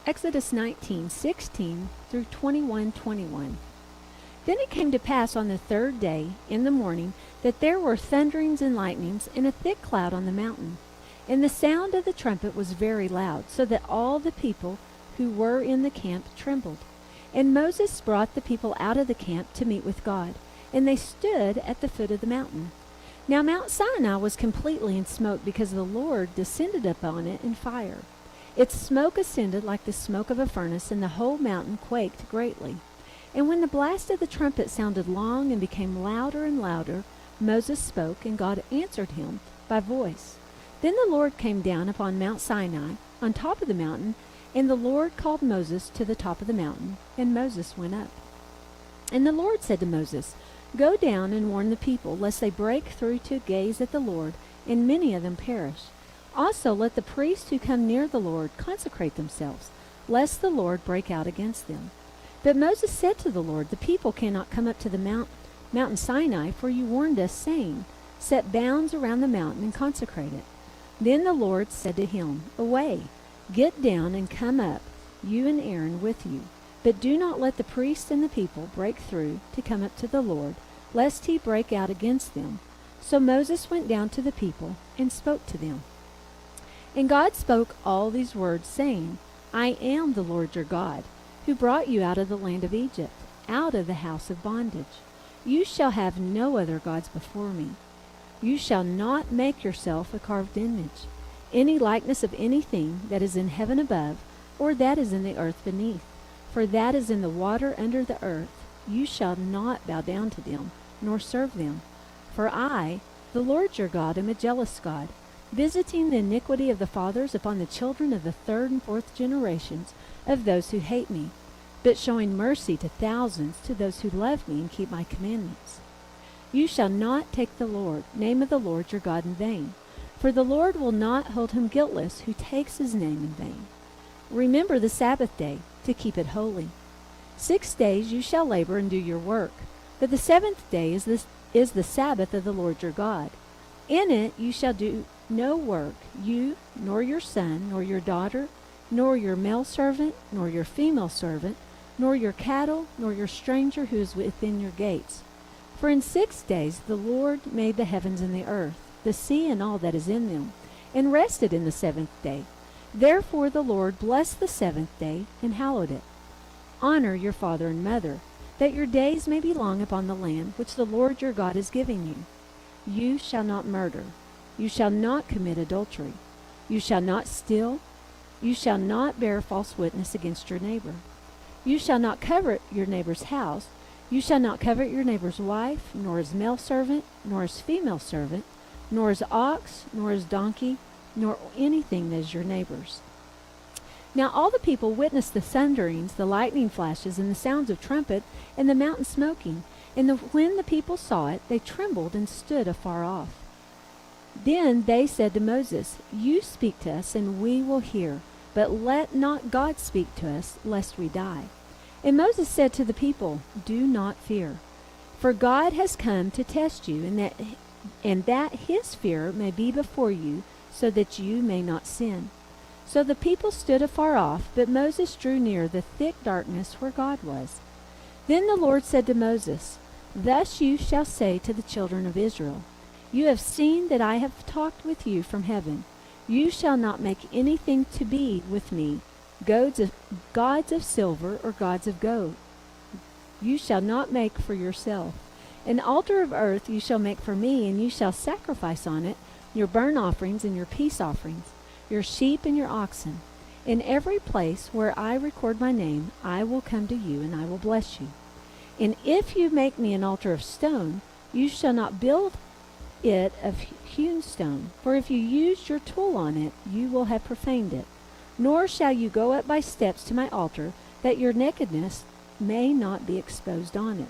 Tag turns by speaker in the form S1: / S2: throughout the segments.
S1: Exodus 19:16 through 21:21. Then it came to pass on the third day in the morning that there were thunderings and lightnings and a thick cloud on the mountain. And the sound of the trumpet was very loud, so that all the people who were in the camp trembled. And Moses brought the people out of the camp to meet with God, and they stood at the foot of the mountain. Now Mount Sinai was completely in smoke, because the Lord descended upon it in fire. Its smoke ascended like the smoke of a furnace, and the whole mountain quaked greatly. And when the blast of the trumpet sounded long and became louder and louder, Moses spoke, and God answered him by voice. Then the Lord came down upon Mount Sinai, on top of the mountain, and the Lord called Moses to the top of the mountain, and Moses went up. And the Lord said to Moses, Go down and warn the people, lest they break through to gaze at the Lord, and many of them perish. Also let the priests who come near the Lord consecrate themselves, lest the Lord break out against them. But Moses said to the Lord, The people cannot come up to the mountain Sinai, for you warned us, saying, Set bounds around the mountain and consecrate it. Then the Lord said to him, Away, get down and come up, you and Aaron with you. But do not let the priests and the people break through to come up to the Lord, lest he break out against them. So Moses went down to the people and spoke to them. And God spoke all these words, saying, I am the Lord your God, who brought you out of the land of Egypt, out of the house of bondage. You shall have no other gods before me. You shall not make yourself a carved image, any likeness of anything that is in heaven above, or that is in the earth beneath, for that is in the water under the earth. You shall not bow down to them, nor serve them. For I, the Lord your God, am a jealous God, visiting the iniquity of the fathers upon the children of the third and fourth generations of those who hate me, but showing mercy to thousands to those who love me and keep my commandments. You shall not take the name of the Lord your God in vain, for the Lord will not hold him guiltless who takes his name in vain. Remember the Sabbath day, to keep it holy. 6 days you shall labor and do your work, but the seventh day is the Sabbath of the Lord your God. In it you shall do no work, you, nor your son, nor your daughter, nor your male servant, nor your female servant, nor your cattle, nor your stranger who is within your gates. For in 6 days the Lord made the heavens and the earth, the sea and all that is in them, and rested in the seventh day. Therefore the Lord blessed the seventh day and hallowed it. Honor your father and mother, that your days may be long upon the land which the Lord your God is giving you. You shall not murder. You shall not commit adultery. You shall not steal. You shall not bear false witness against your neighbor. You shall not covet your neighbor's house. You shall not covet your neighbor's wife, nor his male servant, nor his female servant, nor his ox, nor his donkey, nor anything that is your neighbor's. Now all the people witnessed the thunderings, the lightning flashes, and the sounds of trumpet, and the mountain smoking. And when the people saw it, they trembled and stood afar off. Then they said to Moses, You speak to us, and we will hear, but let not God speak to us, lest we die. And Moses said to the people, Do not fear, for God has come to test you, and that his fear may be before you, so that you may not sin. So the people stood afar off, but Moses drew near the thick darkness where God was. Then the Lord said to Moses, Thus you shall say to the children of Israel, You have seen that I have talked with you from heaven. You shall not make anything to be with me, gods of silver or gods of gold. You shall not make for yourself. An altar of earth you shall make for me, and you shall sacrifice on it your burnt offerings and your peace offerings, your sheep and your oxen. In every place where I record my name, I will come to you, and I will bless you. And if you make me an altar of stone, you shall not build it of hewn stone, for if you used your tool on it, you will have profaned it. Nor shall you go up by steps to my altar, that your nakedness may not be exposed on it.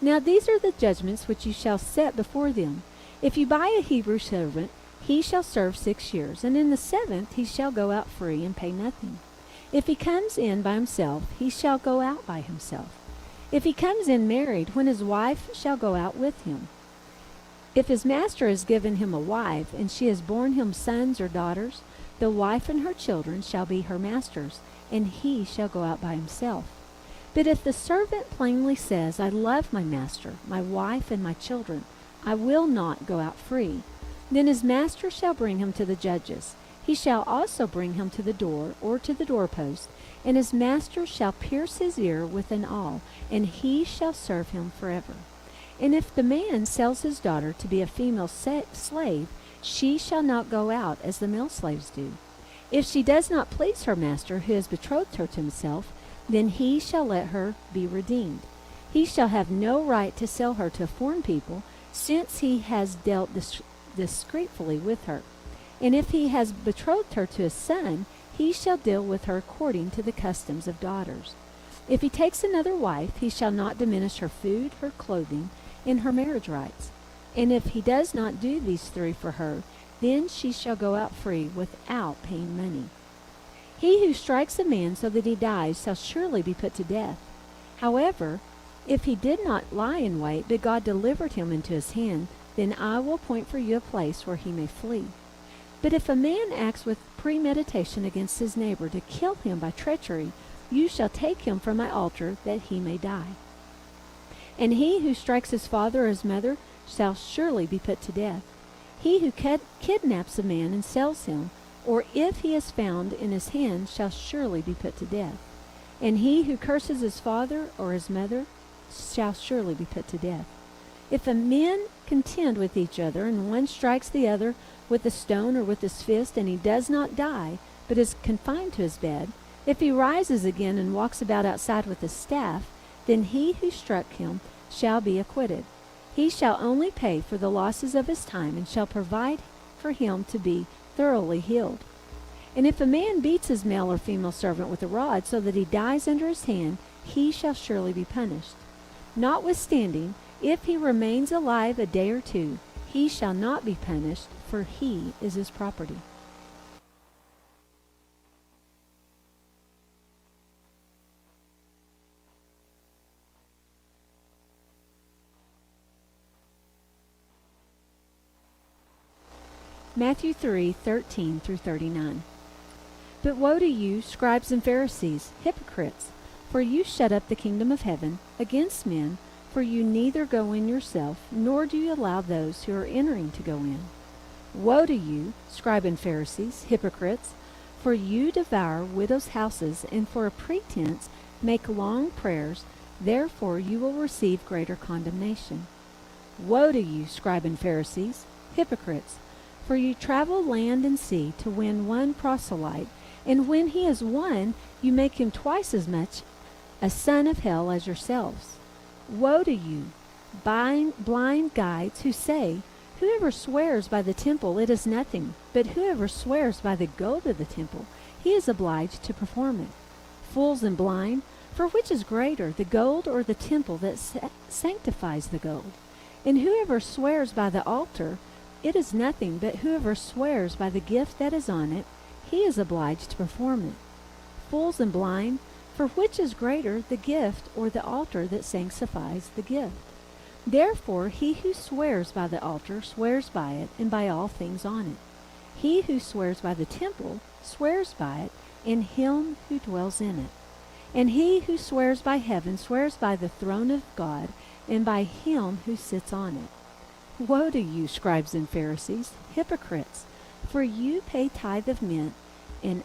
S1: Now these are the judgments which you shall set before them. If you buy a Hebrew servant, he shall serve 6 years, and in the 7th he shall go out free and pay nothing. If he comes in by himself, he shall go out by himself. If he comes in married, when his wife shall go out with him. If his master has given him a wife, and she has borne him sons or daughters, The wife and her children shall be her master's, and he shall go out by himself. But if the servant plainly says, I love my master, my wife, and my children, I will not go out free, then his master shall bring him to the judges. He shall also bring him to the door, or to the doorpost, and his master shall pierce his ear with an awl, and he shall serve him forever. And if the man sells his daughter to be a female slave, she shall not go out as the male slaves do. If she does not please her master who has betrothed her to himself, then he shall let her be redeemed. He shall have no right to sell her to a foreign people, since he has dealt discreetly with her. And if he has betrothed her to his son, he shall deal with her according to the customs of daughters. If he takes another wife, he shall not diminish her food, her clothing, and her marriage rights. And if he does not do these three for her, then she shall go out free without paying money. He who strikes a man so that he dies shall surely be put to death. However, if he did not lie in wait, but God delivered him into his hand, then I will appoint for you a place where he may flee. But if a man acts with premeditation against his neighbor to kill him by treachery, you shall take him from my altar that he may die. And he who strikes his father or his mother shall surely be put to death. He who kidnaps a man and sells him, or if he is found in his hand, shall surely be put to death. And he who curses his father or his mother shall surely be put to death. If a man contend with each other, and one strikes the other with a stone or with his fist, and he does not die, but is confined to his bed, if he rises again and walks about outside with his staff, then he who struck him shall be acquitted. He shall only pay for the losses of his time, and shall provide for him to be thoroughly healed. And if a man beats his male or female servant with a rod, so that he dies under his hand, he shall surely be punished. Notwithstanding, if he remains alive a day or two, he shall not be punished, for he is his property. Matthew 3:13 through 39. But woe to you, scribes and Pharisees, hypocrites! For you shut up the kingdom of heaven against men, for you neither go in yourself, nor do you allow those who are entering to go in. Woe to you, scribes and Pharisees, hypocrites! For you devour widows' houses, and for a pretense make long prayers, therefore you will receive greater condemnation. Woe to you, scribes and Pharisees, hypocrites! For you travel land and sea to win one proselyte, and when he is won, you make him twice as much a son of hell as yourselves. Woe to you, blind guides, who say, Whoever swears by the temple, it is nothing, but whoever swears by the gold of the temple, he is obliged to perform it. Fools and blind, for which is greater, the gold or the temple that sanctifies the gold? And whoever swears by the altar, it is nothing, but whoever swears by the gift that is on it, he is obliged to perform it. Fools and blind, for which is greater, the gift or the altar that sanctifies the gift? Therefore he who swears by the altar swears by it, and by all things on it. He who swears by the temple swears by it, and him who dwells in it. And he who swears by heaven swears by the throne of God, and by him who sits on it. Woe to you, scribes and Pharisees, hypocrites! For you pay tithe of mint and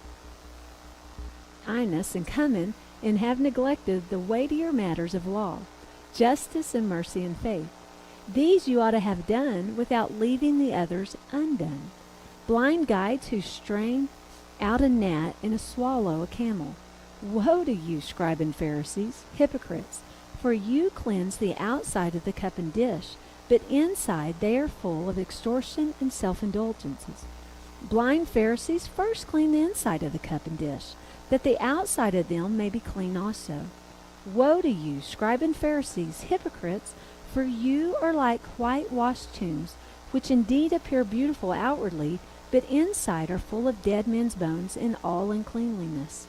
S1: anise and cumin, and have neglected the weightier matters of law, justice and mercy and faith. These you ought to have done without leaving the others undone. Blind guides who strain out a gnat and swallow a camel. Woe to you, scribes and Pharisees, hypocrites! For you cleanse the outside of the cup and dish, but inside they are full of extortion and self-indulgences. Blind Pharisees, first clean the inside of the cup and dish, that the outside of them may be clean also. Woe to you, scribes and Pharisees, hypocrites! For you are like whitewashed tombs, which indeed appear beautiful outwardly, but inside are full of dead men's bones and all uncleanliness.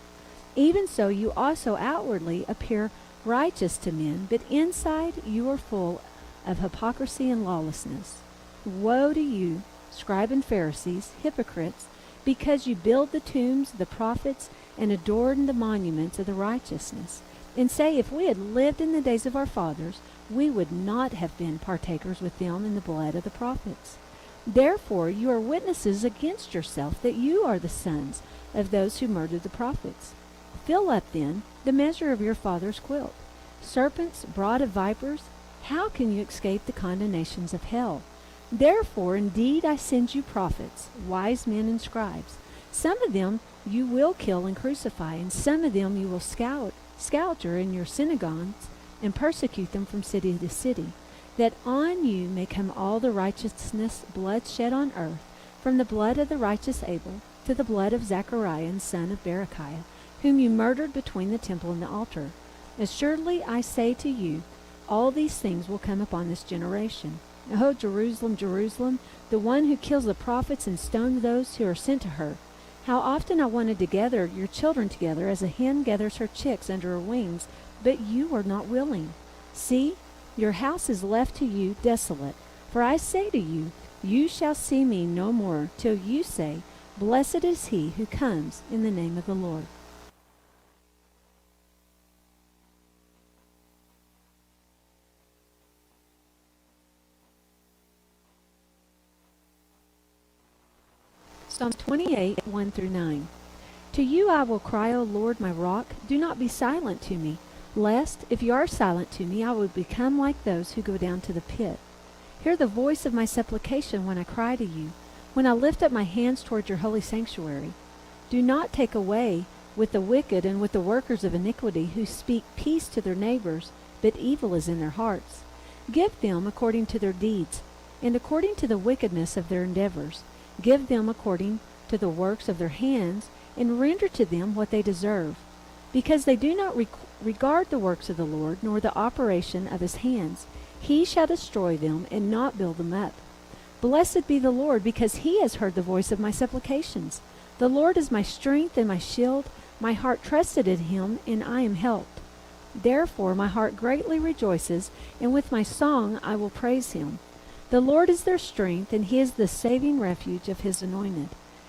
S1: Even so you also outwardly appear righteous to men, but inside you are full of hypocrisy and lawlessness. Woe to you, scribes and Pharisees, hypocrites! because you build the tombs of the prophets and adorn the monuments of the righteousness, and say, if we had lived in the days of our fathers, we would not have been partakers with them in the blood of the prophets. Therefore you are witnesses against yourself that you are the sons of those who murdered the prophets. Fill up, then, the measure of your father's quilt. Serpents, brood of vipers, how can you escape the condemnations of hell? Therefore, indeed, I send you prophets, wise men and scribes. Some of them you will kill and crucify, and some of them you will scourge in your synagogues and persecute them from city to city, that on you may come all the righteousness blood shed on earth, from the blood of the righteous Abel to the blood of Zachariah, son of Berechiah, whom you murdered between the temple and the altar. Assuredly I say to you, all these things will come upon this generation. O Jerusalem, Jerusalem, the one who kills the prophets and stones those who are sent to her. How often I wanted to gather your children together as a hen gathers her chicks under her wings, but you were not willing. See, your house is left to you desolate. For I say to you, you shall see me no more till you say, Blessed is he who comes in the name of the Lord. Psalms 28, 1 through 9. To you I will cry, O Lord, my rock. Do not be silent to me, lest, if you are silent to me, I will become like those who go down to the pit. Hear the voice of my supplication when I cry to you, when I lift up my hands toward your holy sanctuary. Do not take away with the wicked and with the workers of iniquity, who speak peace to their neighbors, but evil is in their hearts. Give them according to their deeds, and according to the wickedness of their endeavors. Give them according to the works of their hands, and render to them what they deserve. Because they do not regard the works of the Lord, nor the operation of his hands, he shall destroy them and not build them up. Blessed be the Lord, because he has heard the voice of my supplications. The Lord is my strength and my shield. My heart trusted in him, and I am helped. Therefore my heart greatly rejoices, and with my song I will praise him. The Lord is their strength, and he is the saving refuge of his anointed.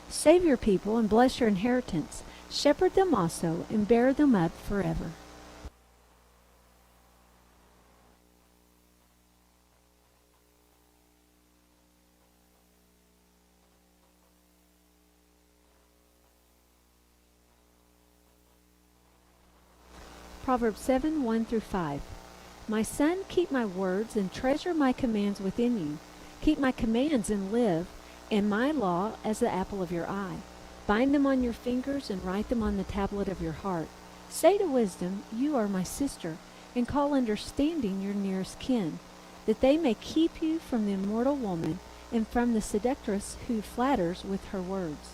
S1: Save your people and bless your inheritance. Shepherd them also, and bear them up forever. Proverbs 7, 1 through 5. My son, keep my words and treasure my commands within you. Keep my commands and live, and my law as the apple of your eye. Bind them on your fingers and write them on the tablet of your heart. Say to wisdom, you are my sister, and call understanding your nearest kin, that they may keep you from the immortal woman and from the seductress who flatters with her words.